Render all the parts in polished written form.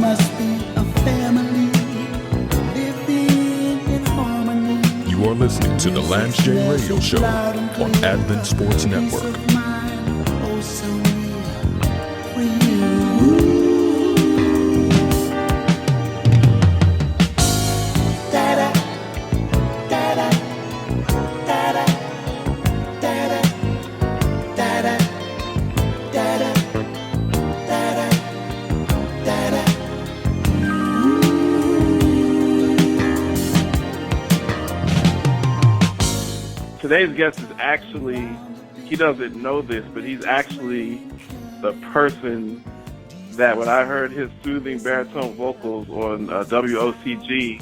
must be a family living in harmony. You are listening to the Lance J Radio Show on Advent Sports Network. Today's guest is actually, he doesn't know this, but he's actually the person that when I heard his soothing baritone vocals on WOCG,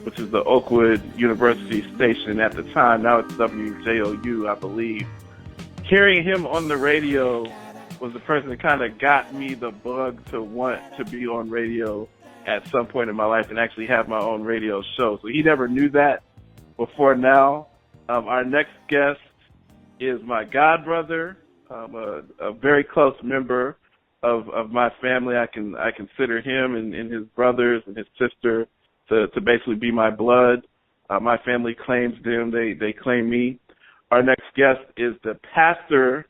which is the Oakwood University station at the time, now it's WJOU, I believe. Hearing him on the radio was the person that kind of got me the bug to want to be on radio at some point in my life and actually have my own radio show. So he never knew that before now. Our next guest is my godbrother, a very close member of my family. I consider him and his brothers and his sister to basically be my blood. My family claims them. They claim me. Our next guest is the pastor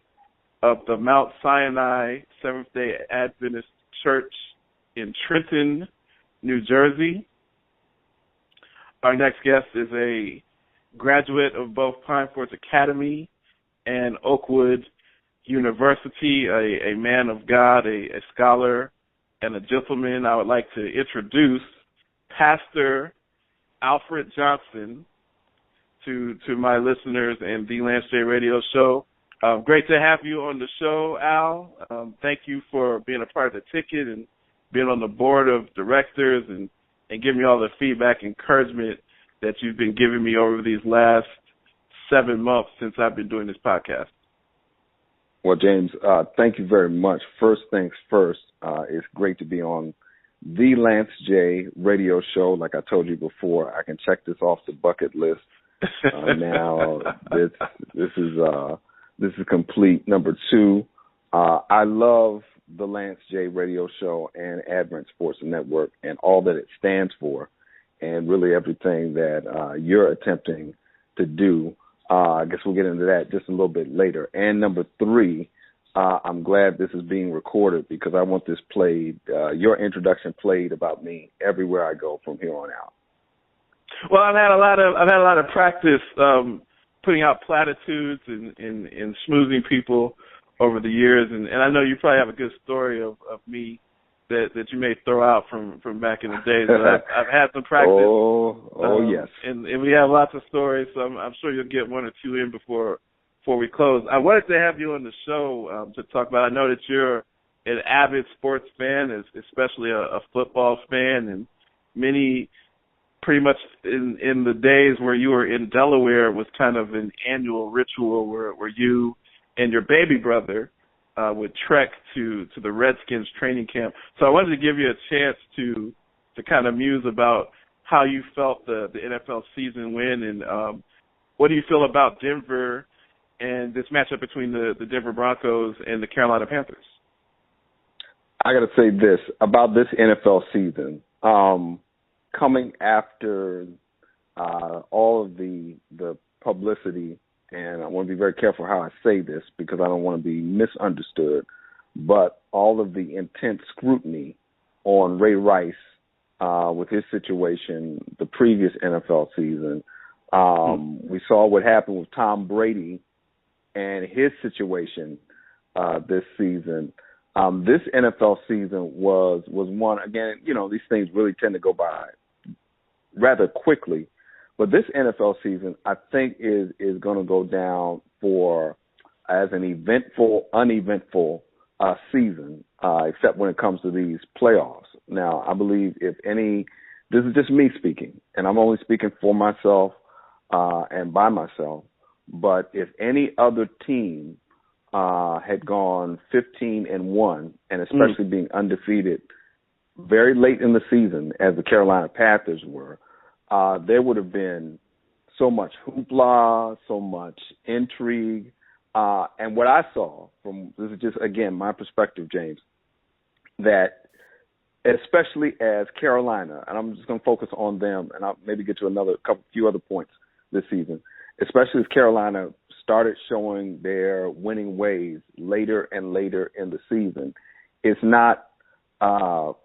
of the Mount Sinai Seventh-day Adventist Church in Trenton, New Jersey. Our next guest is a graduate of both Pine Forest Academy and Oakwood University, a man of God, a scholar, and a gentleman. I would like to introduce Pastor Alfred Johnson to my listeners and the Lance J Radio Show. Great to have you on the show, Al. Thank you for being a part of the ticket and being on the board of directors and giving me all the feedback, encouragement that you've been giving me over these last 7 months since I've been doing this podcast. Well, James, thank you very much. First things first, it's great to be on the Lance J Radio Show. Like I told you before, I can check this off the bucket list. Now, this is complete. Number two, I love the Lance J Radio Show and Advent Sports Network and all that it stands for, and really everything that you're attempting to do. I guess we'll get into that just a little bit later. And number three, I'm glad this is being recorded because I want this played, your introduction played about me everywhere I go from here on out. Well, I've had a lot of practice putting out platitudes and schmoozing people over the years, and I know you probably have a good story of me that you may throw out from back in the days. But I've had some practice. Yes. And we have lots of stories, so I'm sure you'll get one or two in before we close. I wanted to have you on the show to talk about. I know that you're an avid sports fan, especially a football fan, and many pretty much in the days where you were in Delaware was kind of an annual ritual where you and your baby brother would trek to the Redskins training camp. So I wanted to give you a chance to kind of muse about how you felt the NFL season went, and what do you feel about Denver and this matchup between the Denver Broncos and the Carolina Panthers? I got to say this about this NFL season. Coming after all of the publicity, and I want to be very careful how I say this because I don't want to be misunderstood, but all of the intense scrutiny on Ray Rice with his situation the previous NFL season. We saw what happened with Tom Brady and his situation this season. This NFL season was one, again, these things really tend to go by rather quickly. But this NFL season, I think, is going to go down as an uneventful season, except when it comes to these playoffs. Now, I believe this is just me speaking, and I'm only speaking for myself and by myself, but if any other team had gone 15-1, and especially being undefeated very late in the season, as the Carolina Panthers were, there would have been so much hoopla, so much intrigue. And what I saw this is just, again, my perspective, James, that especially as Carolina, and I'm just going to focus on them, and I'll maybe get to few other points this season, especially as Carolina started showing their winning ways later and later in the season. It's not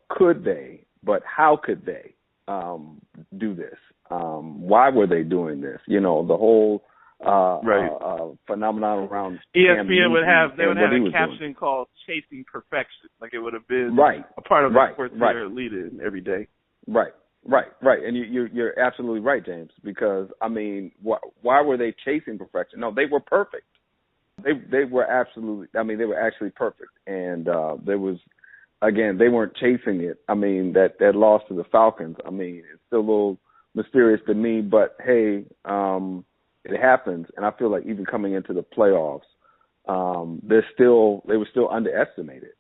could they, but how could they do this? Why were they doing this? You know, the whole phenomenon around ESPN would have a caption doing. Called "Chasing Perfection," like it would have been a part of the sports they're leading every day. Right, and you're absolutely right, James. Because I mean, why were they chasing perfection? No, they were perfect. They were absolutely. I mean, they were actually perfect, and there was. Again, they weren't chasing it. I mean, that loss to the Falcons, I mean, it's still a little mysterious to me, but hey, it happens. And I feel like even coming into the playoffs, they were still underestimated.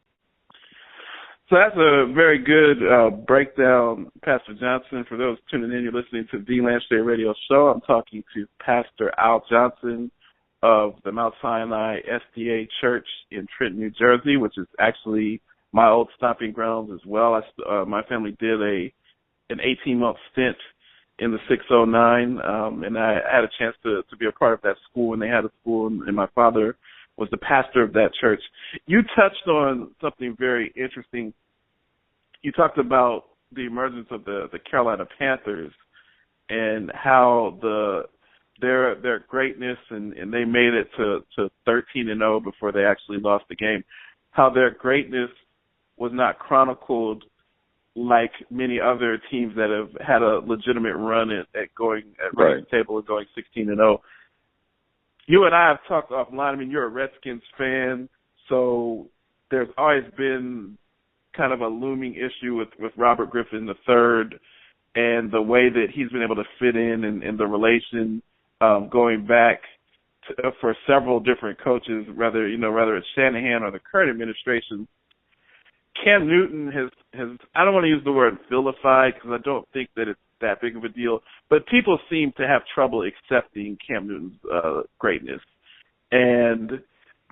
So that's a very good breakdown, Pastor Johnson. For those tuning in, you're listening to the Land SDA Radio Show. I'm talking to Pastor Al Johnson of the Mount Sinai SDA Church in Trenton, New Jersey, which is actually my old stomping grounds as well. My family did an 18-month stint in the 609, and I had a chance to be a part of that school, and they had a school, and my father was the pastor of that church. You touched on something very interesting. You talked about the emergence of the Carolina Panthers and how their greatness, and they made it to 13-0 before they actually lost the game, how their greatness was not chronicled like many other teams that have had a legitimate run at running the table and going 16-0. You and I have talked offline. I mean, you're a Redskins fan, so there's always been kind of a looming issue with Robert Griffin III and the way that he's been able to fit in and the relation going back for several different coaches, whether it's Shanahan or the current administration. Cam Newton has I don't want to use the word vilified because I don't think that it's that big of a deal, but people seem to have trouble accepting Cam Newton's greatness. And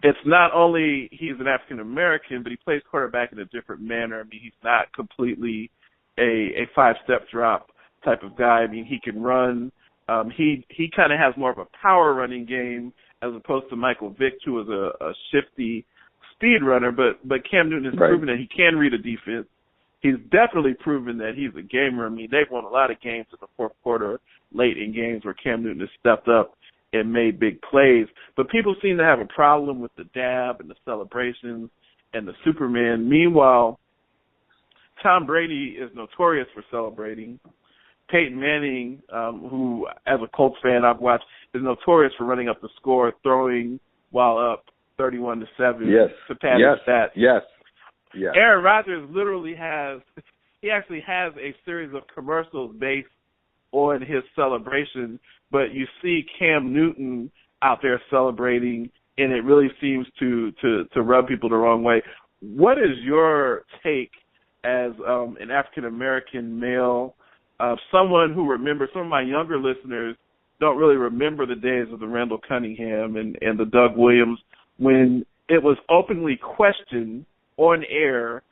it's not only he's an African American, but he plays quarterback in a different manner. I mean, he's not completely a five-step drop type of guy. I mean, he can run. He kind of has more of a power running game as opposed to Michael Vick, who is a shifty speed runner, but Cam Newton has proven that he can read a defense. He's definitely proven that he's a gamer. I mean, they've won a lot of games in the fourth quarter, late in games where Cam Newton has stepped up and made big plays. But people seem to have a problem with the dab and the celebrations and the Superman. Meanwhile, Tom Brady is notorious for celebrating. Peyton Manning, who, as a Colts fan I've watched, is notorious for running up the score, throwing while up 31-7 to pad his stats. Yes. Aaron Rodgers literally has a series of commercials based on his celebration, but you see Cam Newton out there celebrating, and it really seems to rub people the wrong way. What is your take as an African-American male, someone who remembers, some of my younger listeners don't really remember the days of the Randall Cunningham and the Doug Williams, when it was openly questioned on air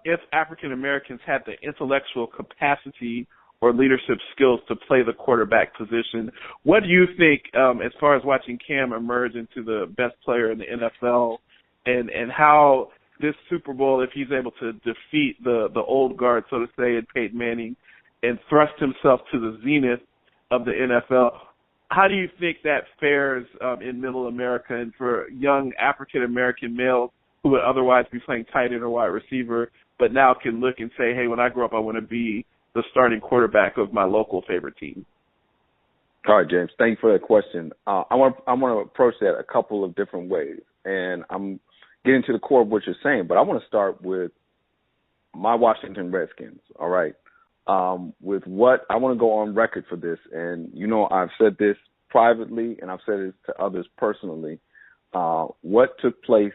if African Americans had the intellectual capacity or leadership skills to play the quarterback position. What do you think as far as watching Cam emerge into the best player in the NFL and how this Super Bowl, if he's able to defeat the old guard, so to say, in Peyton Manning and thrust himself to the zenith of the NFL, how do you think that fares in middle America and for young African-American males who would otherwise be playing tight end or wide receiver, but now can look and say, hey, when I grow up, I want to be the starting quarterback of my local favorite team? All right, James, thank you for that question. I want to approach that a couple of different ways, and I'm getting to the core of what you're saying, but I want to start with my Washington Redskins, all right? With what I want to go on record for this, and I've said this privately and I've said it to others personally. What took place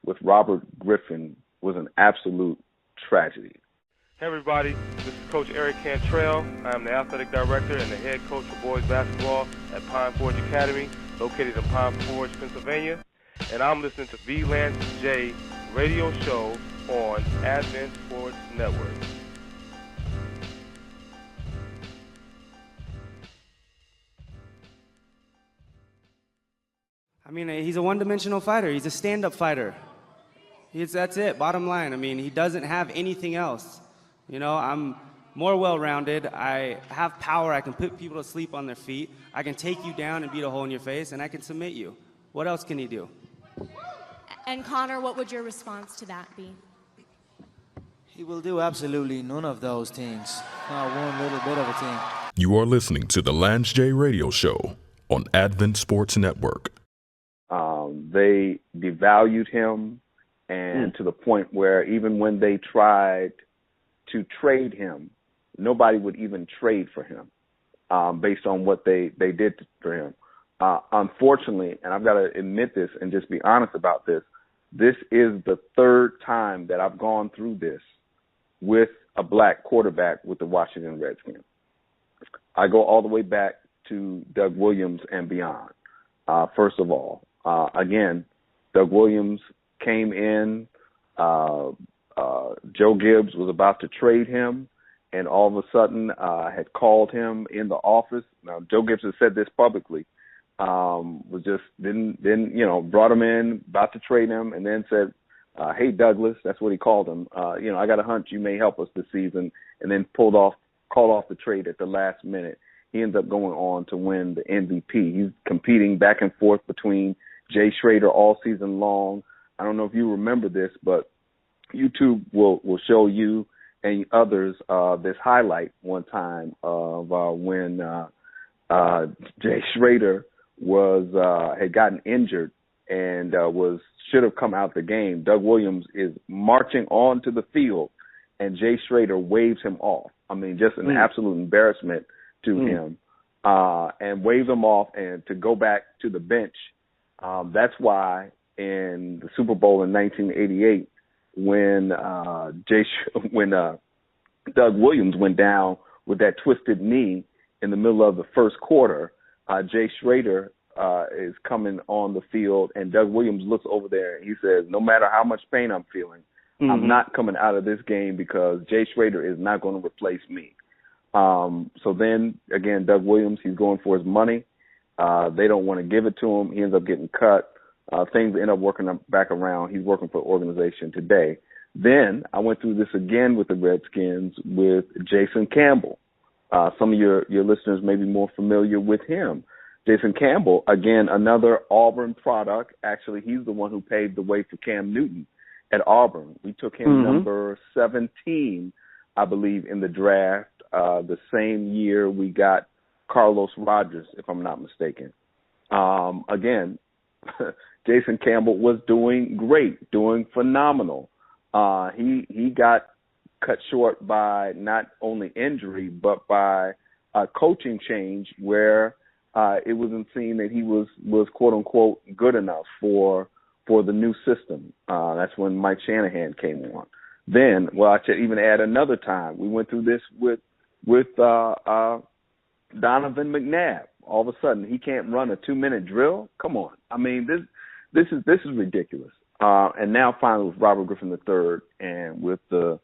with Robert Griffin was an absolute tragedy. Hey everybody, this is Coach Eric Cantrell. I am the athletic director and the head coach for boys basketball at Pine Forge Academy, located in Pine Forge, Pennsylvania. And I'm listening to V Lance J Radio Show on Advent Sports Network. I mean, he's a one-dimensional fighter. He's a stand-up fighter. That's it, bottom line. I mean, he doesn't have anything else. You know, I'm more well-rounded. I have power. I can put people to sleep on their feet. I can take you down and beat a hole in your face, and I can submit you. What else can he do? And Connor, what would your response to that be? He will do absolutely none of those things. Not one little bit of a thing. You are listening to the Lance J Radio Show on Advent Sports Network. They devalued him, and to the point where even when they tried to trade him, nobody would even trade for him based on what they did for him. Unfortunately, and I've got to admit this and just be honest about this, this is the third time that I've gone through this with a black quarterback with the Washington Redskins. I go all the way back to Doug Williams and beyond. First of all, again, Doug Williams came in. Joe Gibbs was about to trade him, and all of a sudden had called him in the office. Now, Joe Gibbs has said this publicly. Was just didn't brought him in, about to trade him, and then said, "Hey Douglas," that's what he called him. I got a hunch you may help us this season, and then called off the trade at the last minute. He ends up going on to win the MVP. He's competing back and forth between Jay Schrader all season long. I don't know if you remember this, but YouTube will show you and others this highlight one time of when Jay Schrader had gotten injured and should have come out the game. Doug Williams is marching onto the field, and Jay Schrader waves him off. I mean, just an absolute embarrassment to him, and waves him off and to go back to the bench. That's why in the Super Bowl in 1988, when Doug Williams went down with that twisted knee in the middle of the first quarter, Jay Schrader is coming on the field, and Doug Williams looks over there and he says, "No matter how much pain I'm feeling, I'm not coming out of this game because Jay Schrader is not going to replace me." So then, again, Doug Williams, he's going for his money. They don't want to give it to him. He ends up getting cut. Things end up working back around. He's working for the organization today. Then I went through this again with the Redskins with Jason Campbell. Some of your listeners may be more familiar with him. Jason Campbell, again, another Auburn product. Actually, he's the one who paved the way for Cam Newton at Auburn. We took him number 17, I believe, in the draft. The same year we got Carlos Rogers, if I'm not mistaken. Again, Jason Campbell was doing great, doing phenomenal. He got cut short by not only injury, but by a coaching change where it wasn't seen that he was quote unquote good enough for the new system. That's when Mike Shanahan came on. Then, well, I should even add another time. We went through this with Donovan McNabb. All of a sudden, he can't run a 2-minute drill. Come on, I mean this is ridiculous. And now finally with Robert Griffin III and with the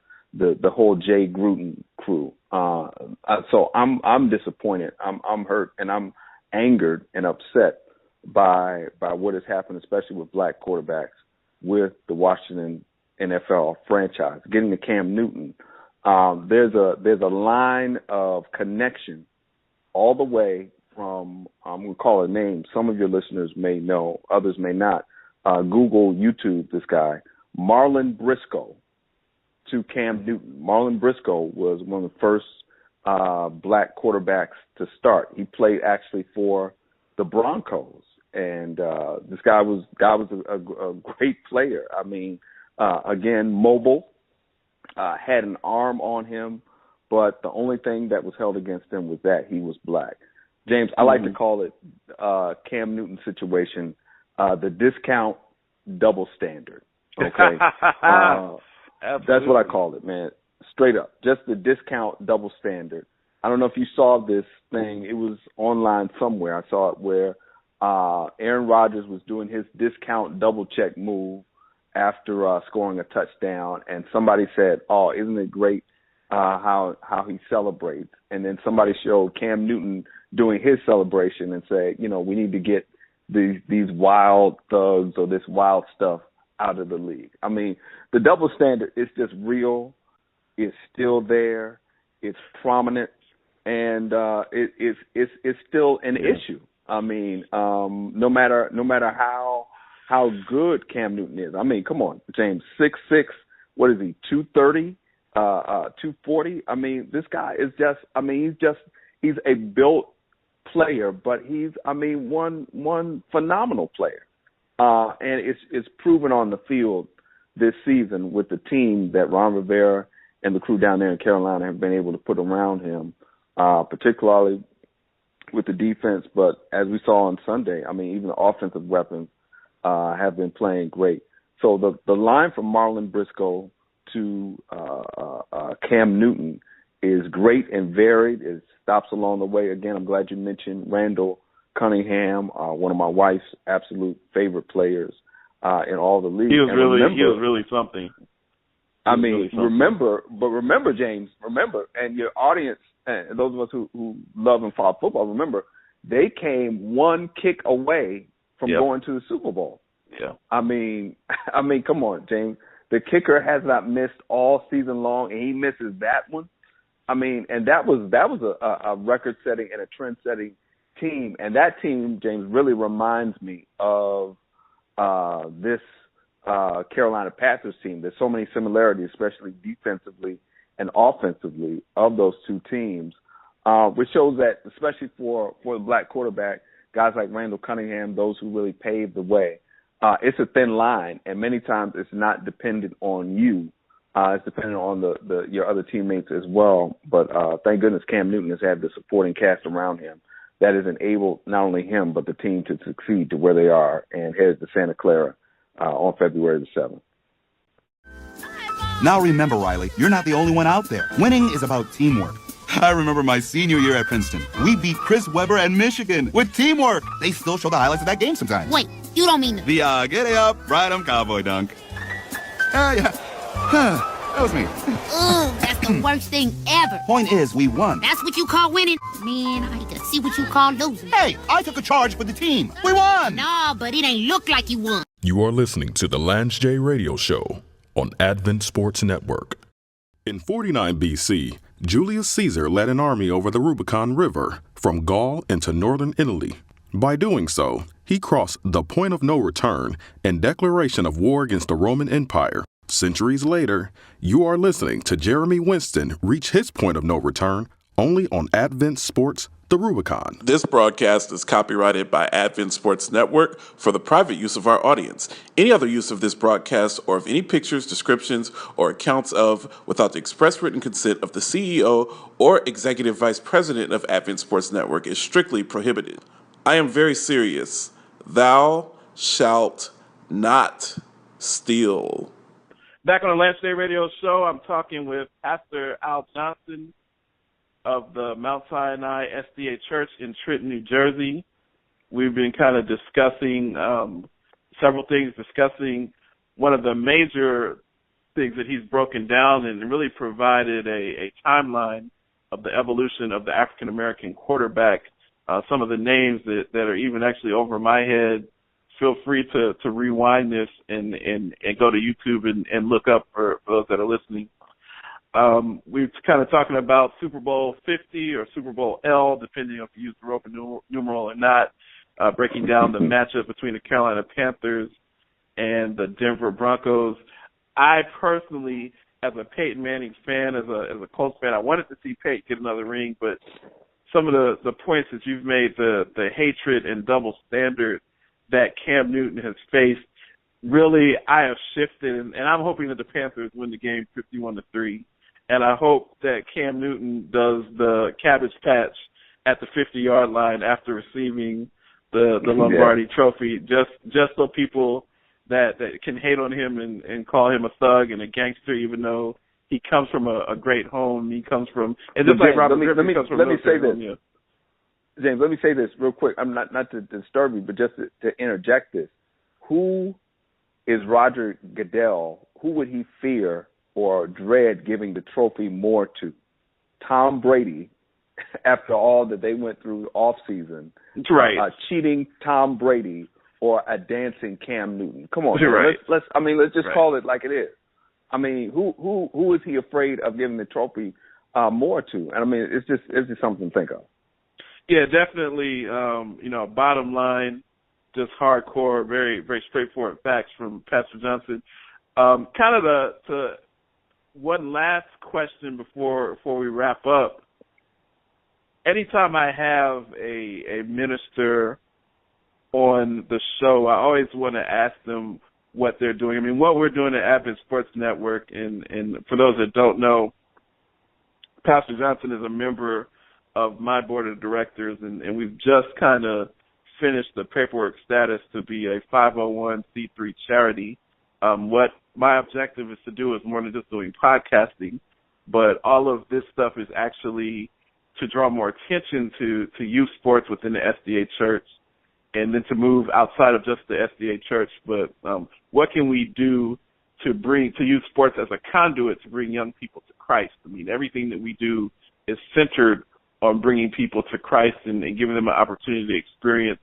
whole Jay Gruden crew. So I'm disappointed. I'm hurt, and I'm angered and upset by what has happened, especially with black quarterbacks with the Washington NFL franchise. Getting to Cam Newton, there's a line of connection all the way from, I'm going to call a name. Some of your listeners may know, others may not. Google, YouTube this guy, Marlon Briscoe, to Cam Newton. Marlon Briscoe was one of the first black quarterbacks to start. He played actually for the Broncos, and this guy was a great player. I mean, again, mobile, had an arm on him, but the only thing that was held against him was that he was black. James, I like to call it Cam Newton situation, the discount double standard. Okay, that's what I call it, man. Straight up, just the discount double standard. I don't know if you saw this thing. It was online somewhere. I saw it where Aaron Rodgers was doing his discount double check move after scoring a touchdown, and somebody said, "Oh, isn't it great how he celebrates?" And then somebody showed Cam Newton doing his celebration and said, we need to get these wild thugs or this wild stuff out of the league. I mean, the double standard is just real. It's still there. It's prominent, and it's still an issue. I mean, no matter how good Cam Newton is. I mean, come on, James, 6'6", what is he, 230, 240? I mean, this guy is he's a built player, but he's, one phenomenal player. And it's proven on the field this season with the team that Ron Rivera and the crew down there in Carolina have been able to put around him, particularly with the defense. But as we saw on Sunday, even the offensive weapons have been playing great. So the line from Marlon Briscoe to Cam Newton is great and varied. It stops along the way. Again, I'm glad you mentioned Randall Cunningham, one of my wife's absolute favorite players in all the league. He was really something. Remember, James, and your audience, and those of us who love and follow football, remember, they came one kick away from going to the Super Bowl. Yeah. Come on, James. The kicker has not missed all season long, and he misses that one. And that was a record-setting and a trend-setting team, and that team, James, really reminds me of this Carolina Panthers team. There's so many similarities, especially defensively and offensively, of those two teams, which shows that, especially for the black quarterback, guys like Randall Cunningham, those who really paved the way, it's a thin line, and many times it's not dependent on you. It's dependent on your other teammates as well. But thank goodness Cam Newton has had the supporting cast around him that has enabled not only him but the team to succeed to where they are and headed to Santa Clara on February the 7th. Now remember, Riley, you're not the only one out there. Winning is about teamwork. I remember my senior year at Princeton. We beat Chris Webber and Michigan with teamwork. They still show the highlights of that game sometimes. Wait, you don't mean the giddy up, ride 'em cowboy dunk. Yeah. That was me. Ugh, that's the worst thing ever. Point is, we won. That's what you call winning? Man, I hate to see what you call losing. Hey, I took a charge for the team. We won! No, but it ain't look like you won. You are listening to the Lance J Radio Show on Advent Sports Network. In 49 BC, Julius Caesar led an army over the Rubicon River from Gaul into northern Italy. By doing so, he crossed the point of no return and declaration of war against the Roman Empire. Centuries later, you are listening to Jeremy Winston reach his point of no return only on Advent Sports, The Rubicon. This broadcast is copyrighted by Advent Sports Network for the private use of our audience. Any other use of this broadcast or of any pictures, descriptions, or accounts of without the express written consent of the CEO or Executive Vice President of Advent Sports Network is strictly prohibited. I am very serious. Thou shalt not steal. Back on the Lance Day Radio Show, I'm talking with Pastor Al Johnson of the Mount Sinai SDA Church in Trenton, New Jersey. We've been kind of discussing several things, discussing one of the major things that he's broken down and really provided a timeline of the evolution of the African-American quarterback. Some of the names that are even actually over my head. Feel free to rewind this and go to YouTube and look up for those that are listening. We're kind of talking about Super Bowl 50 or Super Bowl L, depending if you use the Roman numeral or not, breaking down the matchup between the Carolina Panthers and the Denver Broncos. I personally, as a Peyton Manning fan, as a Colts fan, I wanted to see Peyton get another ring, but some of the points that you've made, the hatred and double standard that Cam Newton has faced, really, I have shifted, and I'm hoping that the Panthers win the game 51-3, and I hope that Cam Newton does the cabbage patch at the 50-yard line after receiving the Lombardi Trophy, just so people that can hate on him and call him a thug and a gangster, even though he comes from a great home. He comes from, and just like Robert Griffin comes from. Let me say this. Home, yeah. James, let me say this real quick. I'm not to disturb you, but just to interject this. Who is Roger Goodell, who would he fear or dread giving the trophy more to? Tom Brady, after all that they went through off season, right? Cheating Tom Brady or a dancing Cam Newton? Come on, right. let's just call it like it is. I mean, who is he afraid of giving the trophy more to? And I mean, it's just something to think of. Yeah, definitely. Bottom line, just hardcore, very, very straightforward facts from Pastor Johnson. Kind of the one last question before we wrap up. Anytime I have a minister on the show, I always want to ask them what they're doing. I mean, what we're doing at Advent Sports Network, and for those that don't know, Pastor Johnson is a member of my board of directors, and we've just kind of finished the paperwork status to be a 501c3 charity. What my objective is to do is more than just doing podcasting, but all of this stuff is actually to draw more attention to youth sports within the SDA Church, and then to move outside of just the SDA Church. But what can we do to youth sports as a conduit to bring young people to Christ? I mean, everything that we do is centered on bringing people to Christ and giving them an opportunity to experience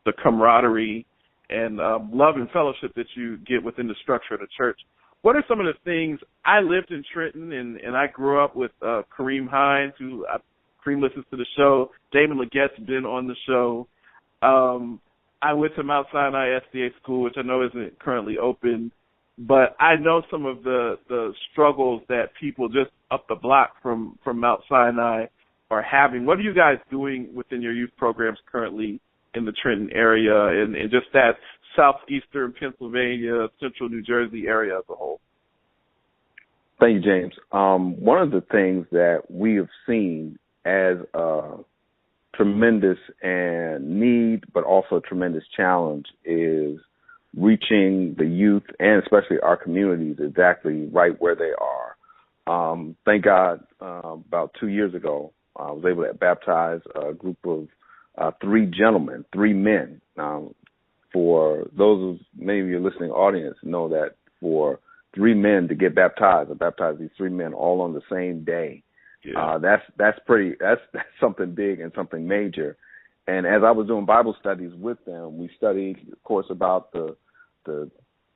the camaraderie and love and fellowship that you get within the structure of the church. What are some of the things? I lived in Trenton, and I grew up with Kareem Hines, who Kareem listens to the show. Damon Leggett's been on the show. I went to Mount Sinai SDA School, which I know isn't currently open, but I know some of the struggles that people just up the block from Mount Sinai are having. What are you guys doing within your youth programs currently in the Trenton area and just that southeastern Pennsylvania, central New Jersey area as a whole? Thank you, James. One of the things that we have seen as a tremendous and need, but also a tremendous challenge, is reaching the youth and especially our communities exactly right where they are. Thank God, about 2 years ago, I was able to baptize a group of three men. For those of many of your listening audience know that for three men to get baptized, I baptized these three men all on the same day. Yeah. That's something big and something major. And as I was doing Bible studies with them, we studied, of course, about the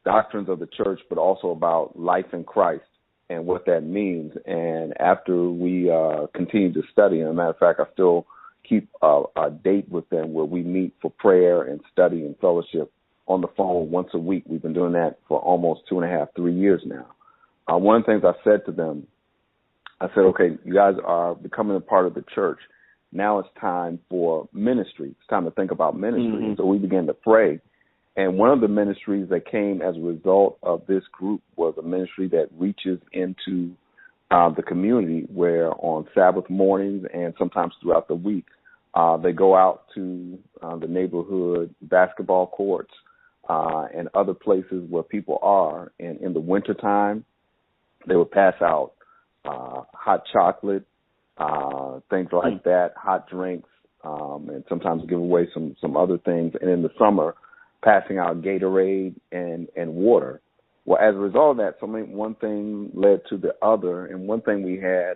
doctrines of the church, but also about life in Christ and what that means. And after we continued to study, and as a matter of fact, I still keep a date with them where we meet for prayer and study and fellowship on the phone once a week. We've been doing that for almost 2.5, 3 years now. One of the things I said to them, I said, okay, you guys are becoming a part of the church. Now it's time for ministry. It's time to think about ministry. Mm-hmm. So we began to pray. And one of the ministries that came as a result of this group was a ministry that reaches into the community, where on Sabbath mornings and sometimes throughout the week, they go out to the neighborhood basketball courts and other places where people are. And in the wintertime, they would pass out hot chocolate, things like that, hot drinks, and sometimes give away some other things. And in the summer, passing out Gatorade and water. Well, as a result of that, one thing led to the other, and one thing we had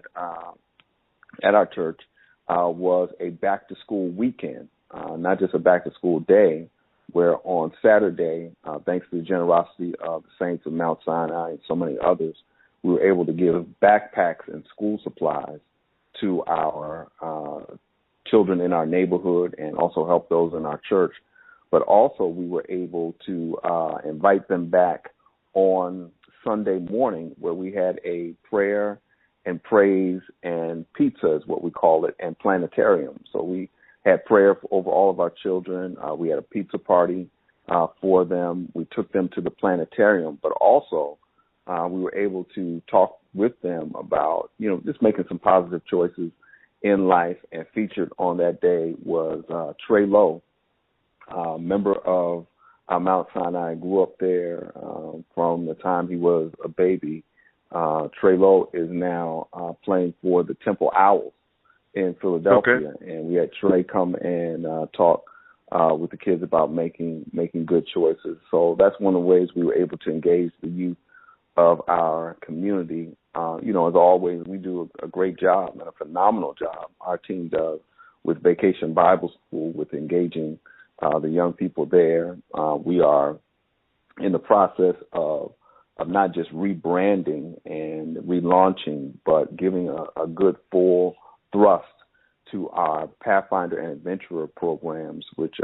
at our church was a back-to-school weekend, not just a back-to-school day, where on Saturday, thanks to the generosity of the saints of Mount Sinai and so many others, we were able to give backpacks and school supplies to our children in our neighborhood and also help those in our church. But also we were able to invite them back on Sunday morning, where we had a prayer and praise and pizza is what we call it, and planetarium. So we had prayer over all of our children. We had a pizza party for them. We took them to the planetarium, but also we were able to talk with them about, just making some positive choices in life. And featured on that day was Trey Lowe, member of Mount Sinai, grew up there from the time he was a baby. Trey Lowe is now playing for the Temple Owls in Philadelphia. Okay. And we had Trey come and talk with the kids about making good choices. So that's one of the ways we were able to engage the youth of our community. As always, we do a great job and a phenomenal job. Our team does with Vacation Bible School, with engaging the young people there. We are in the process of not just rebranding and relaunching, but giving a good full thrust to our Pathfinder and Adventurer programs, which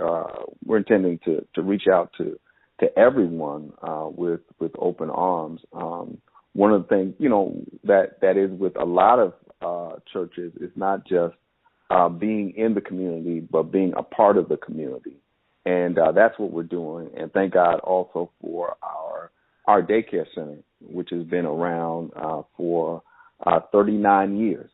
we're intending to reach out to everyone with open arms. One of the things, that is with a lot of churches is not just being in the community, but being a part of the community. And that's what we're doing. And thank God also for our daycare center, which has been around for 39 years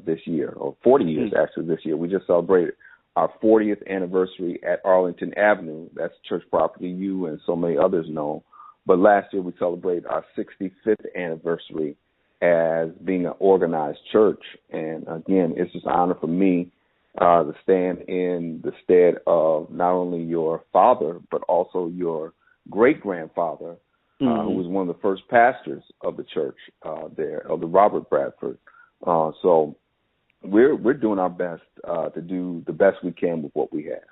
this year, or 40 years actually this year. We just celebrated our 40th anniversary at Arlington Avenue. That's church property you and so many others know. But last year we celebrated our 65th anniversary as being an organized church. And again, it's just an honor for me to stand in the stead of not only your father, but also your great-grandfather, who was one of the first pastors of the church there, Elder Robert Bradford. So we're doing our best to do the best we can with what we have.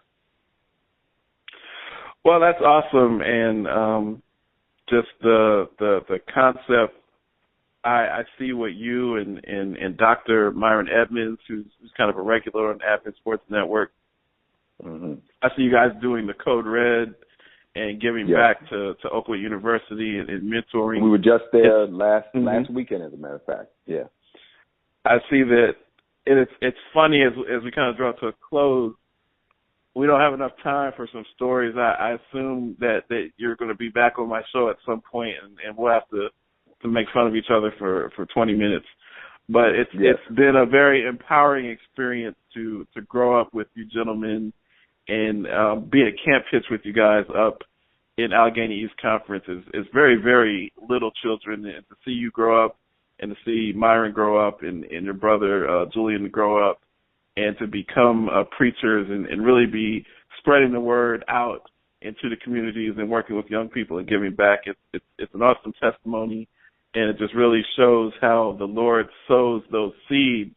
Well, that's awesome, and just the concept. I see what you and Dr. Myron Edmonds, who's kind of a regular on Advent Sports Network. I see you guys doing the Code Red and giving back to Oakwood University and mentoring. We were just there last weekend, as a matter of fact. Yeah, I see that. It's funny as we kind of draw to a close. We don't have enough time for some stories. I assume that you're going to be back on my show at some point, and we'll have to make fun of each other for 20 minutes. But it's been a very empowering experience to grow up with you gentlemen and be at Camp Pitch with you guys up in Allegheny East Conference is very, very little children. And to see you grow up and to see Myron grow up and your brother Julian grow up and to become preachers and really be spreading the word out into the communities and working with young people and giving back, it's an awesome testimony. And it just really shows how the Lord sows those seeds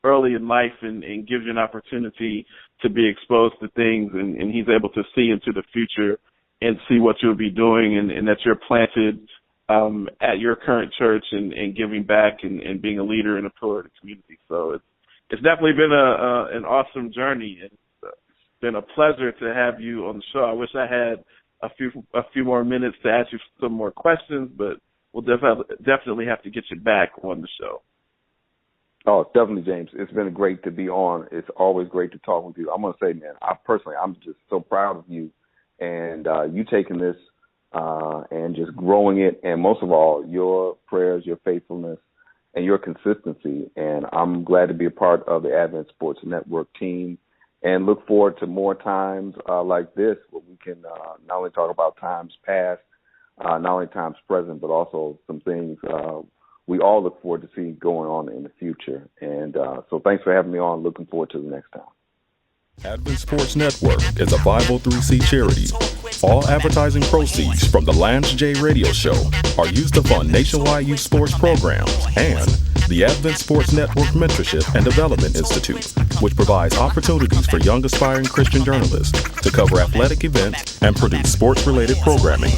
early in life and gives you an opportunity to be exposed to things, and he's able to see into the future and see what you'll be doing and that you're planted at your current church and giving back and being a leader and a pillar of the community. So it's definitely been an awesome journey, and it's been a pleasure to have you on the show. I wish I had a few more minutes to ask you some more questions, but we'll definitely have to get you back on the show. Oh, definitely, James. It's been great to be on. It's always great to talk with you. I'm going to say, man, I'm just so proud of you and you taking this and just growing it, and most of all, your prayers, your faithfulness, and your consistency. And I'm glad to be a part of the Advent Sports Network team and look forward to more times like this where we can not only talk about times past, not only times present, but also some things we all look forward to see going on in the future. And so thanks for having me on. Looking forward to the next time. Advent Sports Network is a 503c charity. All advertising proceeds from the Lance J Radio Show are used to fund nationwide youth sports programs and the Advent Sports Network Mentorship and Development Institute, which provides opportunities for young aspiring Christian journalists to cover athletic events and produce sports-related programming.